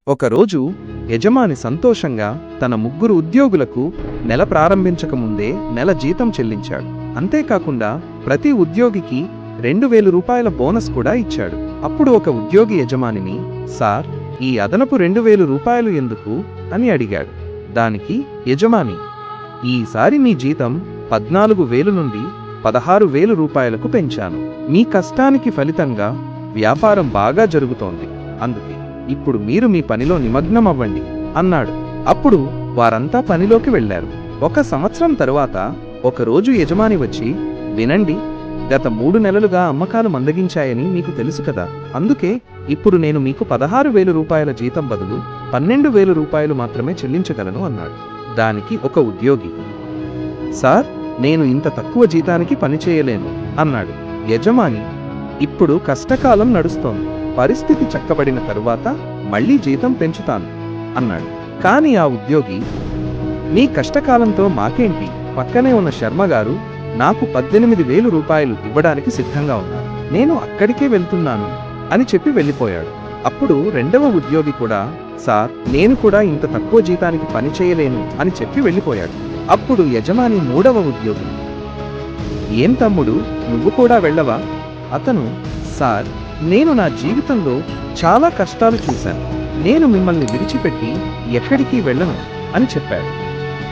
ఒకరోజు యజమాని సంతోషంగా తన ముగ్గురు ఉద్యోగులకు నెల ప్రారంభించకముందే నెల జీతం చెల్లించాడు. అంతేకాకుండా ప్రతి ఉద్యోగికి 2000 రూపాయల బోనస్ కూడా ఇచ్చాడు. అప్పుడు ఒక ఉద్యోగి యజమానిని, సార్, ఈ అదనపు 2000 రూపాయలు ఎందుకు అని అడిగాడు. దానికి యజమాని, ఈసారి మీ జీతం 14,000 నుండి 16,000 రూపాయలకు పెంచాను. మీ కష్టానికి ఫలితంగా వ్యాపారం బాగా జరుగుతోంది, అందుకే ఇప్పుడు మీరు మీ పనిలో నిమగ్నమవ్వండి అన్నాడు. అప్పుడు వారంతా పనిలోకి వెళ్లారు. 1 సంవత్సరం తరువాత ఒకరోజు యజమాని వచ్చి, వినండి, గత 3 నెలలుగా అమ్మకాలు మందగించాయని మీకు తెలుసు కదా, అందుకే ఇప్పుడు నేను మీకు 16,000 రూపాయల జీతం బదులు 12,000 రూపాయలు మాత్రమే చెల్లించగలను అన్నాడు. దానికి ఒక ఉద్యోగి, సార్, నేను ఇంత తక్కువ జీతానికి పనిచేయలేను అన్నాడు. యజమాని, ఇప్పుడు కష్టకాలం నడుస్తోంది, పరిస్థితి చక్కబడిన తరువాత మళ్లీ జీతం పెంచుతాను అన్నాడు. కాని ఆ ఉద్యోగి, మీ కష్టకాలంతో మాకేంటి, పక్కనే ఉన్న శర్మగారు నాకు 18,000 రూపాయలు ఇవ్వడానికి సిద్ధంగా ఉన్నారు, నేను అక్కడికే వెళ్తున్నాను అని చెప్పి వెళ్ళిపోయాడు. అప్పుడు రెండవ ఉద్యోగి కూడా, సార్, నేను కూడా ఇంత తక్కువ జీతానికి పని చేయలేను అని చెప్పి వెళ్ళిపోయాడు. అప్పుడు యజమాని మూడవ ఉద్యోగి, ఏం తమ్ముడు, నువ్వు కూడా వెళ్ళవా? అతను, సార్, నేను నా జీవితంలో చాలా కష్టాలు చూశాను, నేను మిమ్మల్ని విడిచిపెట్టి ఎక్కడికి వెళ్ళను అని చెప్పాడు.